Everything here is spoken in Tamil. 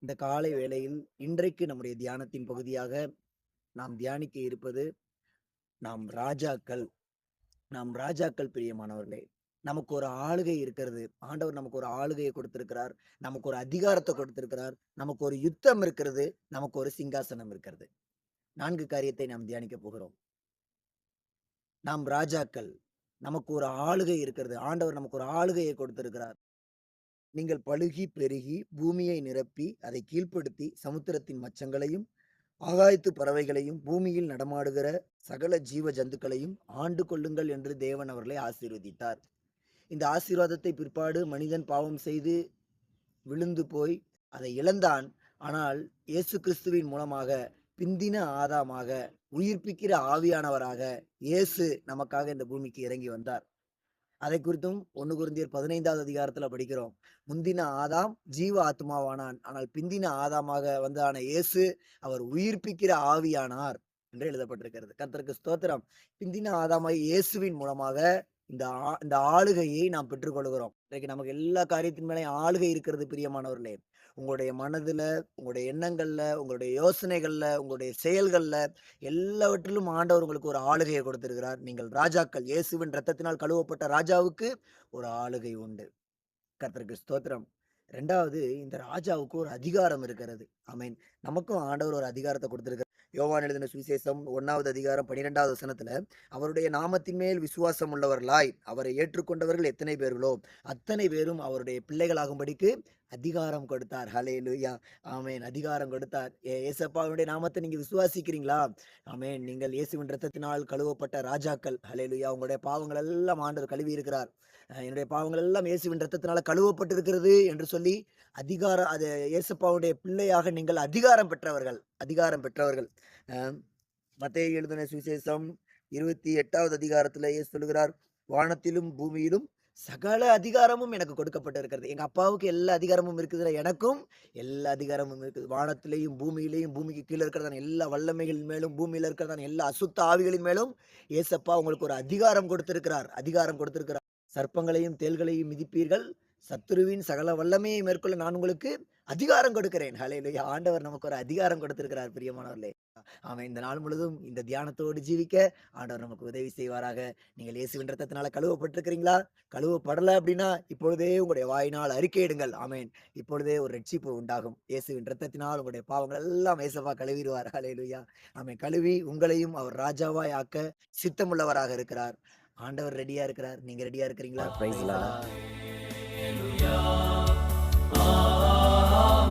இந்த காலை வேளையில் இன்றைக்கு நம்முடைய தியானத்தின் பகுதியாக நாம் தியானிக்க இருப்பது நாம் ராஜாக்கள். நாம் ராஜாக்கள் பிரியமானவர்களே. நமக்கு ஒரு ஆளுகை இருக்கிறது. ஆண்டவர் நமக்கு ஒரு ஆளுகையை கொடுத்திருக்கிறார். நமக்கு ஒரு அதிகாரத்தை கொடுத்திருக்கிறார். நமக்கு ஒரு யுத்தம் இருக்கிறது. நமக்கு ஒரு சிங்காசனம் இருக்கிறது. 4 காரியத்தை நாம் தியானிக்க போகிறோம். நாம் ராஜாக்கள். நமக்கு ஒரு ஆளுகை இருக்கிறது. ஆண்டவர் நமக்கு ஒரு ஆளுகையை கொடுத்திருக்கிறார். நீங்கள் பலுகி பெருகி பூமியை நிரப்பி அதை கீழ்ப்படுத்தி சமுத்திரத்தின் மச்சங்களையும் ஆகாயத்து பறவைகளையும் பூமியில் நடமாடுகிற சகல ஜீவ ஜந்துக்களையும் ஆண்டு கொள்ளுங்கள் என்று தேவன் அவர்களை ஆசீர்வதித்தார். இந்த ஆசீர்வாதத்தை பிற்பாடு மனிதன் பாவம் செய்து விழுந்து போய் அதை இழந்தான். ஆனால் இயேசு கிறிஸ்துவின் மூலமாக பிந்தின ஆதாமாக உயிர்ப்பிக்கிற ஆவியானவராக இயேசு நமக்காக இந்த பூமிக்கு இறங்கி வந்தார். அதை குறித்தும் 1 கொரிந்தியர் 15வது அதிகாரத்துல படிக்கிறோம். முந்தின ஆதாம் ஜீவ ஆத்மாவானான். ஆனால் பிந்தின ஆதாமாக வந்தான இயேசு அவர் உயிர்ப்பிக்கிற ஆவியானார் என்று எழுதப்பட்டிருக்கிறது. கர்த்தருக்கு ஸ்தோத்திரம். பிந்தின ஆதாமாகிய இயேசுவின் மூலமாக இந்த ஆளுகையை நாம் பெற்றுக்கொள்கிறோம். இன்றைக்கு நமக்கு எல்லா காரியத்தின் மேலேயும் ஆளுகை இருக்கிறது பிரியமானவர்களே. உங்களுடைய மனதுல, உங்களுடைய எண்ணங்கள்ல, உங்களுடைய யோசனைகள்ல, உங்களுடைய செயல்கள்ல எல்லாவற்றிலும் ஆண்டவர் உங்களுக்கு ஒரு ஆளுகையை கொடுத்திருக்கிறார். நீங்கள் ராஜாக்கள். இயேசுவின் இரத்தத்தினால் கழுவப்பட்ட ராஜாவுக்கு ஒரு ஆளுகை உண்டு. கர்த்தருக்கு ஸ்தோத்திரம். 2வது இந்த ராஜாவுக்கு ஒரு அதிகாரம் இருக்கிறது. ஆமென். நமக்கும் ஆண்டவர் ஒரு அதிகாரத்த கொடுத்திருக்கிறார். யோவான் எழுதின சுவிசேஷம் 1வது அதிகாரம் 12வது வசனத்துல, அவருடைய நாமத்தின் மேல் விசுவாசம் உள்ளவர்களாய் அவரை ஏற்றுக்கொண்டவர்கள் எத்தனை பேர்களோ அத்தனை பேரும் அவருடைய பிள்ளைகளாகும்படிக்கு அதிகாரம் கொடுத்தார். ஹல்லேலூயா. ஆமென். அதிகாரம் கொடுத்தார். இயேசப்பாவுடைய நாமத்தை நீங்க விசுவாசிக்கிறீங்களா? ஆமென். நீங்கள் இயேசுவின் இரத்தத்தினால் கழுவப்பட்ட ராஜாக்கள். ஹல்லேலூயா. உங்களுடைய பாவங்கள் எல்லாம் ஆண்டவர் கழுவி இருக்கிறார். என்னுடைய பாவங்கள் எல்லாம் இயேசுவின் இரத்தத்தினால கழுவப்பட்டிருக்கிறது என்று சொல்லி அது இயேசப்பாவுடைய பிள்ளையாக நீங்கள் அதிகாரம் பெற்றவர்கள். அதிகாரம் பெற்றவர்கள். மத்தேயு எழுதின சுவிசேஷம் 28வது அதிகாரத்துல இயேசு சொல்லுகிறார், வானத்திலும் பூமியிலும் சகல அதிகாரமும் எனக்கு கொடுக்கப்பட்டிருக்கிறது. எங்க அப்பாவுக்கு எல்லா அதிகாரமும் இருக்குதுல, எனக்கும் எல்லா அதிகாரமும் இருக்குது. வானத்திலேயும் பூமியிலேயும் பூமிக்கு கீழே இருக்கிறதான எல்லா வல்லமைகளின் மேலும் பூமியில இருக்கிறதான எல்லா அசுத்த ஆவிகளின் மேலும் இயேசப்பா உங்களுக்கு ஒரு அதிகாரம் கொடுத்திருக்கிறார். அதிகாரம் கொடுத்திருக்கிறார். சர்ப்பங்களையும் தேள்களையும் மிதிப்பீர்கள். சத்துருவின் சகல வல்லமையை மேற்கொள்ள நான் உங்களுக்கு அதிகாரம் கொடுக்கிறேன். ஹல்லேலூயா. ஆண்டவர் நமக்கு ஒரு அதிகாரம் கொடுத்திருக்கிறார் பிரியமானவர்களே. ஆமென். இந்த நாள் முழுதும் இந்த தியானத்தோடு ஜீவிக்க ஆண்டவர் நமக்கு உதவி செய்வாராக. நீங்கள் இயேசுவின் இரத்தத்தினால கழுவப்பட்டிருக்கிறீங்களா? கழுவப்படல அப்படின்னா இப்பொழுதே உங்களுடைய வாயினால் அறிக்கையிடுங்கள். ஆமென். இப்பொழுதே ஒரு ரட்சிப்பு உண்டாகும். இயேசுவின் இரத்தத்தினால் உங்களுடைய பாவங்கள் எல்லாம் இயேசப்பா கழுவிடுவார். ஹல்லேலூயா. ஆமென். கழுவி உங்களையும் அவர் ராஜாவாய் ஆக்க சித்தமுள்ளவராக இருக்கிறார். ஆண்டவர் ரெடியா இருக்கிறார். நீங்க ரெடியா இருக்கிறீங்களா? Praise the Lord.